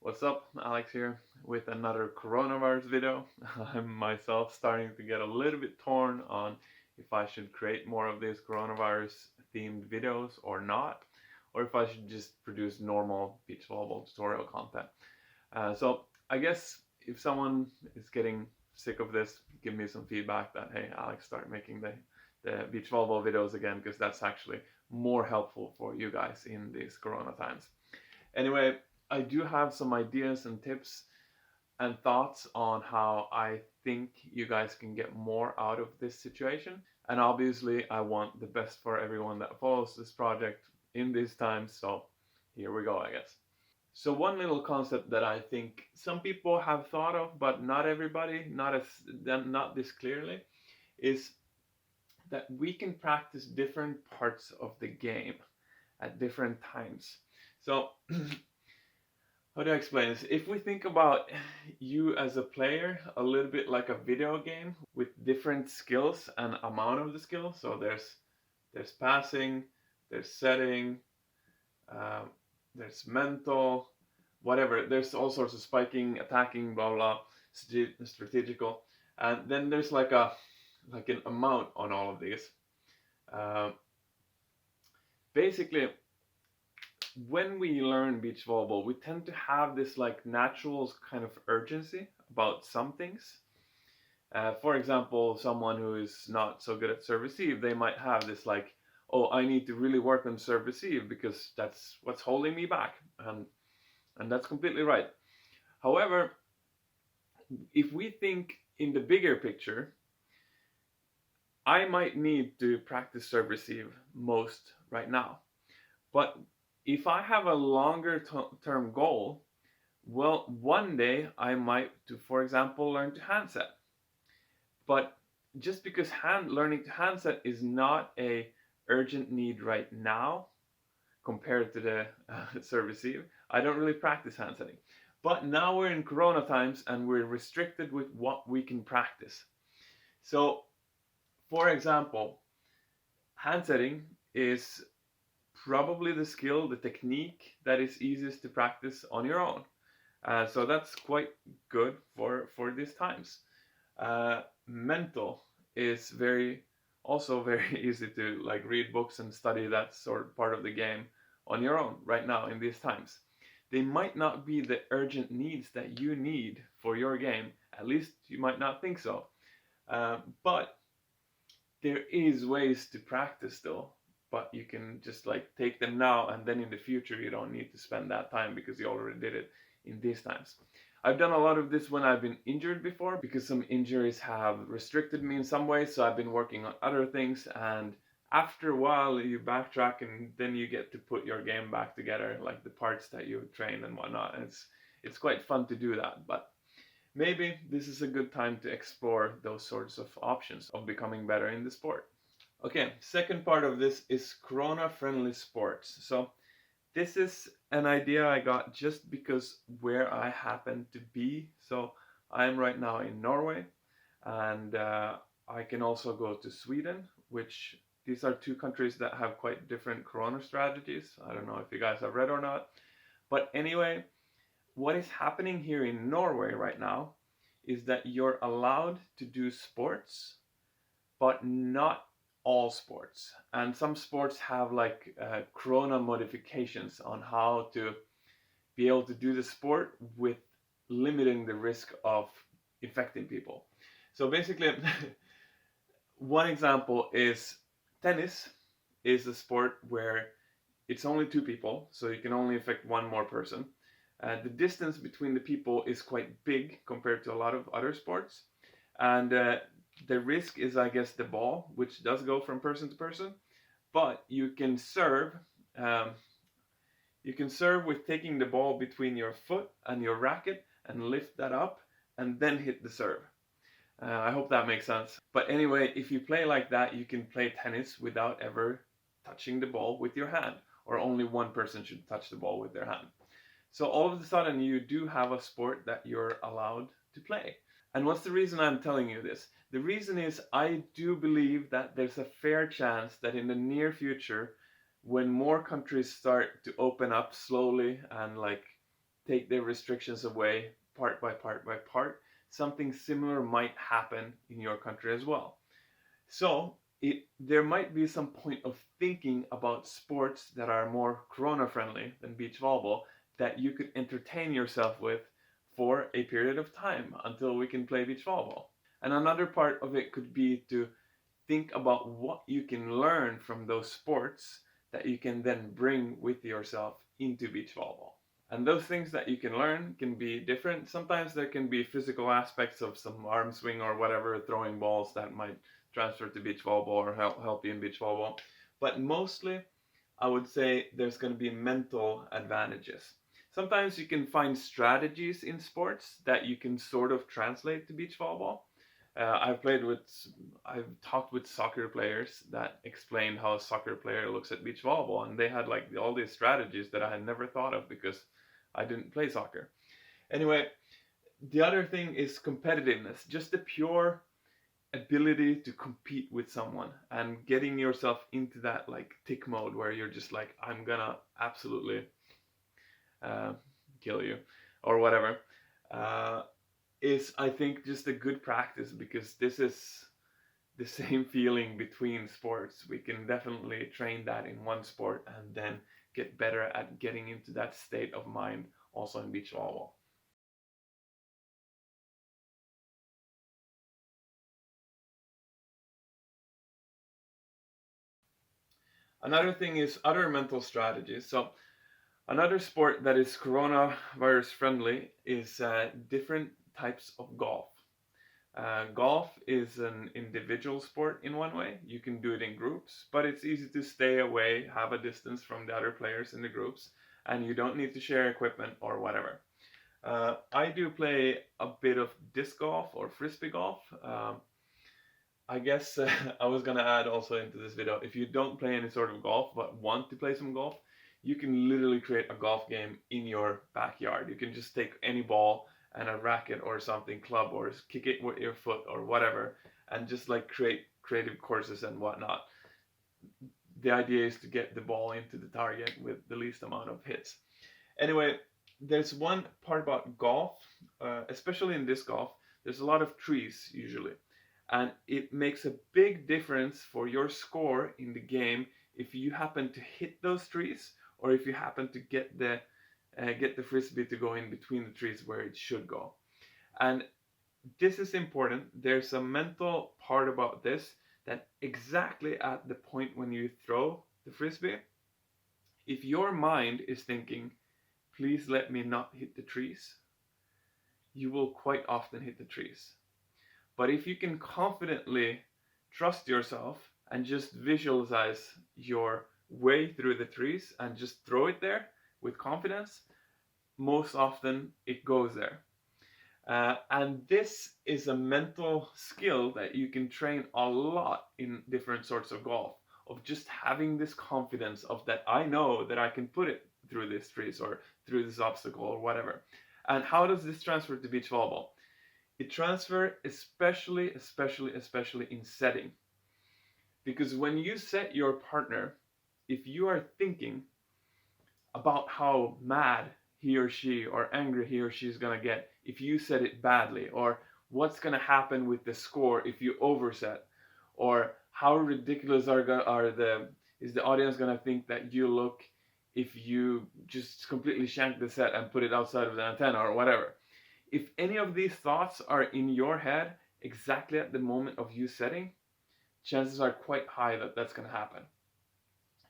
What's up? Alex here with another coronavirus video. I'm myself starting to get a little bit torn on if I should create more of these coronavirus themed videos or not, or if I should just produce normal beach volleyball tutorial content. So I guess if someone is getting sick of this, give me some feedback that, hey, Alex, start making the beach volleyball videos again, because that's actually more helpful for you guys in these corona times. Anyway, I do have some ideas and tips and thoughts on how I think you guys can get more out of this situation. And obviously, I want the best for everyone that follows this project in these times. So here we go, I guess. So one little concept that I think some people have thought of, but not everybody, not this clearly, is that we can practice different parts of the game at different times. So how do I explain this? If we think about you as a player a little bit like a video game with different skills and amount of the skill, so there's passing, there's setting, um, there's mental, whatever. There's all sorts of spiking, attacking, blah blah, strategical, and then there's like an amount on all of these. Um, Basically, when we learn beach volleyball, we tend to have this like natural kind of urgency about some things. For example, someone who is not so good at serve receive, they might have this like, oh, I need to really work on serve receive because that's what's holding me back, and that's completely right. However, if we think in the bigger picture, I might need to practice serve receive most right now, but if I have a longer term goal, well, one day I might, for example, learn to handset. But just because learning to handset is not a urgent need right now compared to the serve receive, I don't really practice handsetting. But now we're in Corona times and we're restricted with what we can practice. So, for example, handsetting is probably the skill, the technique that is easiest to practice on your own. So that's quite good for these times. Mental is very easy to like read books and study that sort of part of the game on your own right now in these times. They might not be the urgent needs that you need for your game. At least you might not think so. But there is ways to practice still. But you can just like take them now, and then in the future you don't need to spend that time because you already did it in these times. I've done a lot of this when I've been injured before, because some injuries have restricted me in some ways, so I've been working on other things, and after a while you backtrack and then you get to put your game back together, like the parts that you trained and whatnot, and it's quite fun to do that. But maybe this is a good time to explore those sorts of options of becoming better in the sport. Okay, second part of this is corona friendly sports. So this is an idea I got just because where I happen to be. So I'm right now in Norway, and I can also go to Sweden, which these are two countries that have quite different corona strategies. I don't know if you guys have read or not. But anyway, what is happening here in Norway right now is that you're allowed to do sports, but not all sports. And some sports have like corona modifications on how to be able to do the sport with limiting the risk of infecting people. So basically, one example is tennis is a sport where it's only two people, so you can only affect one more person. The distance between the people is quite big compared to a lot of other sports. And the risk is, I guess, the ball, which does go from person to person. But you can serve. Um, you can serve with taking the ball between your foot and your racket and lift that up and then hit the serve. I hope that makes sense. But anyway, if you play like that, you can play tennis without ever touching the ball with your hand, or only one person should touch the ball with their hand. So all of a sudden, you do have a sport that you're allowed to play. And what's the reason I'm telling you this? The reason is I do believe that there's a fair chance that in the near future, when more countries start to open up slowly and like take their restrictions away part by part by part, something similar might happen in your country as well. So there might be some point of thinking about sports that are more corona friendly than beach volleyball that you could entertain yourself with for a period of time until we can play beach volleyball. And another part of it could be to think about what you can learn from those sports that you can then bring with yourself into beach volleyball. And those things that you can learn can be different. Sometimes there can be physical aspects of some arm swing or whatever, throwing balls that might transfer to beach volleyball or help you in beach volleyball. But mostly, I would say there's going to be mental advantages. Sometimes you can find strategies in sports that you can sort of translate to beach volleyball. I've played with, I've talked with soccer players that explained how a soccer player looks at beach volleyball, and they had like all these strategies that I had never thought of because I didn't play soccer. Anyway, the other thing is competitiveness, just the pure ability to compete with someone and getting yourself into that like tick mode where you're just like, I'm gonna absolutely uh, kill you or whatever. Uh, is I think just a good practice because this is the same feeling between sports. We can definitely train that in one sport and then get better at getting into that state of mind also in beach volleyball. Another thing is other mental strategies. So another sport that is coronavirus friendly is different types of golf. Golf is an individual sport in one way. You can do it in groups, but it's easy to stay away, have a distance from the other players in the groups, and you don't need to share equipment or whatever. I do play a bit of disc golf or frisbee golf. I guess I was gonna add also into this video, if you don't play any sort of golf but want to play some golf, you can literally create a golf game in your backyard. You can just take any ball and a racket or something, club, or kick it with your foot or whatever, and just like create creative courses and whatnot. The idea is to get the ball into the target with the least amount of hits. Anyway, there's one part about golf, especially in disc golf, there's a lot of trees usually. And it makes a big difference for your score in the game if you happen to hit those trees or if you happen to get the frisbee to go in between the trees where it should go. And this is important. There's a mental part about this that exactly at the point when you throw the frisbee, if your mind is thinking, please let me not hit the trees, you will quite often hit the trees. But if you can confidently trust yourself and just visualize your way through the trees and just throw it there with confidence, most often it goes there. And this is a mental skill that you can train a lot in different sorts of golf, of just having this confidence of that I know that I can put it through these trees or through this obstacle or whatever. And how does this transfer to beach volleyball? It transfers especially in setting. Because when you set your partner, if you are thinking about how mad he or she or angry he or she is going to get if you set it badly, or what's going to happen with the score if you overset, or how ridiculous is the audience going to think that you look if you just completely shank the set and put it outside of the antenna or whatever. If any of these thoughts are in your head exactly at the moment of you setting, chances are quite high that that's going to happen.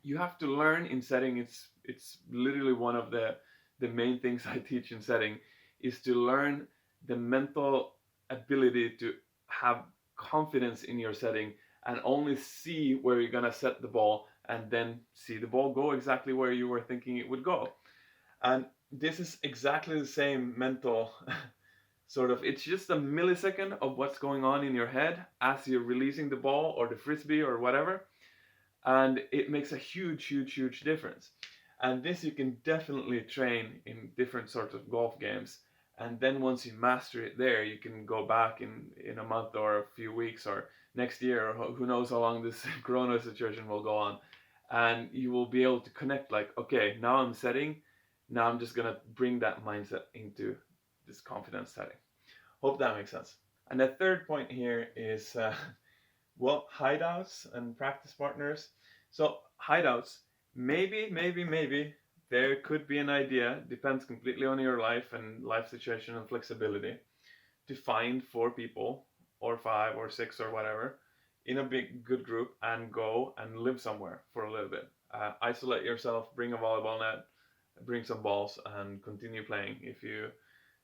You have to learn in setting. It's literally one of the main things I teach in setting is to learn the mental ability to have confidence in your setting and only see where you're going to set the ball and then see the ball go exactly where you were thinking it would go. And this is exactly the same mental sort of, it's just a millisecond of what's going on in your head as you're releasing the ball or the frisbee or whatever, and it makes a huge difference. And this you can definitely train in different sorts of golf games, and then once you master it there, you can go back in a month or a few weeks or next year, or who knows how long this corona situation will go on, and you will be able to connect like, okay, now I'm setting, Now I'm just gonna bring that mindset into this confidence setting. Hope that makes sense. And the third point here is well, hideouts and practice partners. So hideouts, maybe there could be an idea, depends completely on your life and life situation and flexibility, to find 4 people or 5 or 6 or whatever in a big good group and go and live somewhere for a little bit. Isolate yourself, bring a volleyball net, bring some balls, and continue playing. If you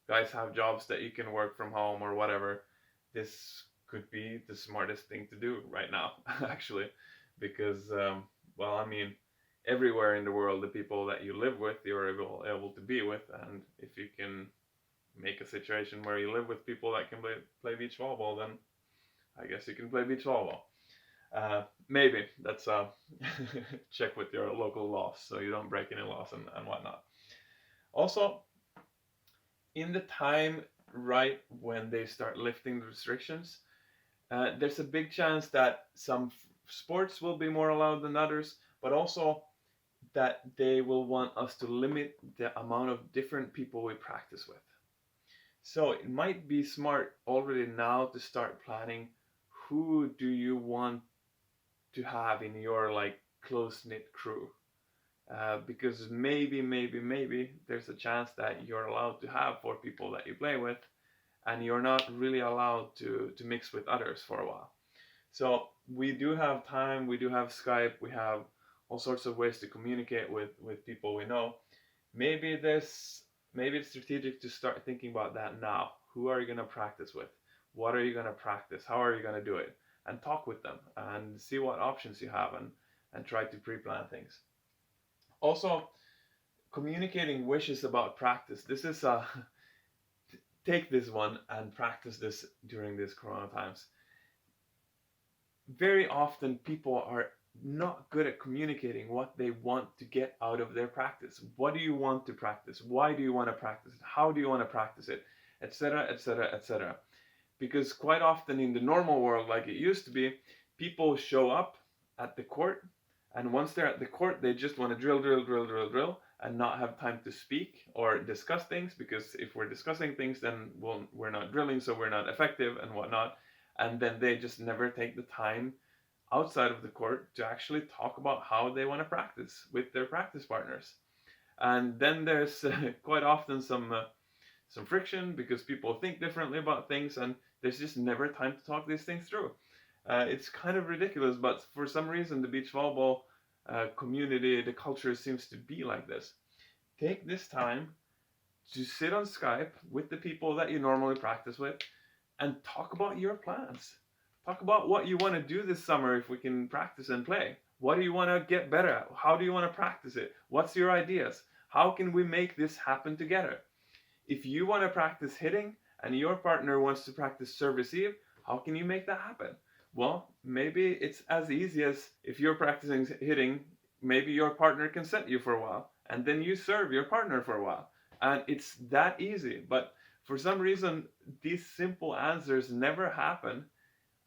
guys have jobs that you can work from home or whatever, this could be the smartest thing to do right now, actually, because well, I mean, everywhere in the world, the people that you live with, you're able to be with, and if you can make a situation where you live with people that can play beach volleyball, then I guess you can play beach volleyball. Maybe that's check with your local laws so you don't break any laws and whatnot. Also, in the time right when they start lifting the restrictions, there's a big chance that some sports will be more allowed than others, but also that they will want us to limit the amount of different people we practice with. So it might be smart already now to start planning who do you want to have in your like close knit crew. Because maybe there's a chance that you're allowed to have 4 people that you play with, and you're not really allowed to mix with others for a while. So we do have time, we do have Skype, we have all sorts of ways to communicate with people we know. Maybe it's strategic to start thinking about that now. Who are you going to practice with? What are you going to practice? How are you going to do it? And talk with them and see what options you have, and try to pre-plan things. Also, communicating wishes about practice. This is take this one and practice this during these corona times. Very often people are not good at communicating what they want to get out of their practice. What do you want to practice? Why do you want to practice it? How do you want to practice it? Etc., etc., etc. Because quite often in the normal world, like it used to be, people show up at the court, and once they're at the court, they just want to drill, and not have time to speak or discuss things, because if we're discussing things, then we're not drilling, so we're not effective and whatnot. And then they just never take the time outside of the court to actually talk about how they want to practice with their practice partners. And then there's quite often some friction, because people think differently about things, and there's just never time to talk these things through. It's kind of ridiculous, but for some reason the beach volleyball community, the culture seems to be like this. Take this time to sit on Skype with the people that you normally practice with and talk about your plans. Talk about what you want to do this summer if we can practice and play. What do you want to get better at? How do you want to practice it? What's your ideas? How can we make this happen together? If you want to practice hitting and your partner wants to practice serve receive, how can you make that happen? Well, maybe it's as easy as, if you're practicing hitting, maybe your partner can set you for a while, and then you serve your partner for a while. And it's that easy. But for some reason, these simple answers never happen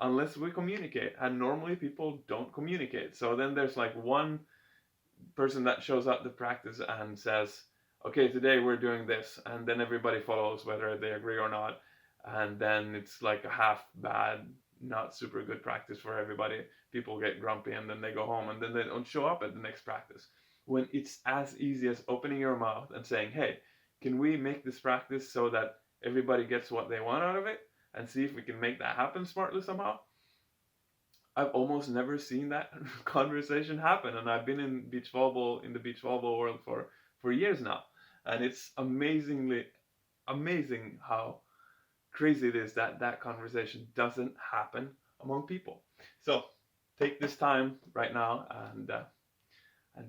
unless we communicate. And normally people don't communicate. So then there's like one person that shows up to practice and says, okay, today we're doing this, and then everybody follows whether they agree or not, and then it's like a half bad, not super good practice for everybody. People get grumpy and then they go home, and then they don't show up at the next practice, when it's as easy as opening your mouth and saying, hey, can we make this practice so that everybody gets what they want out of it, and see if we can make that happen smartly somehow. I've almost never seen that conversation happen, and I've been in the beach volleyball world for years now, and it's amazing how crazy it is that that conversation doesn't happen among people. So take this time right now and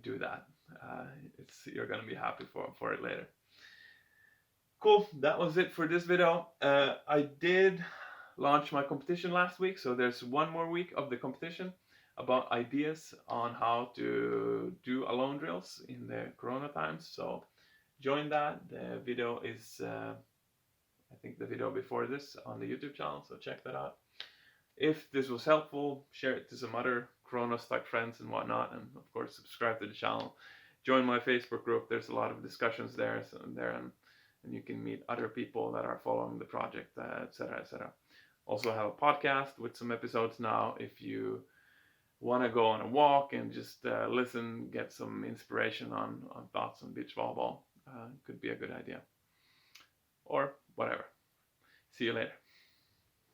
do that. You're gonna be happy for it later. Cool, that was it for this video. I did launch my competition last week, so there's one more week of the competition about ideas on how to do alone drills in the corona times. So join that. The video is I think the video before this on the YouTube channel, so check that out. If this was helpful, share it to some other corona stuck friends and whatnot, and of course subscribe to the channel. join my Facebook group. There's a lot of discussions there, and you can meet other people that are following the project, etc., etc. Also have a podcast with some episodes now. If you want to go on a walk and just listen, get some inspiration on thoughts on beach volleyball, could be a good idea. Or whatever. See you later.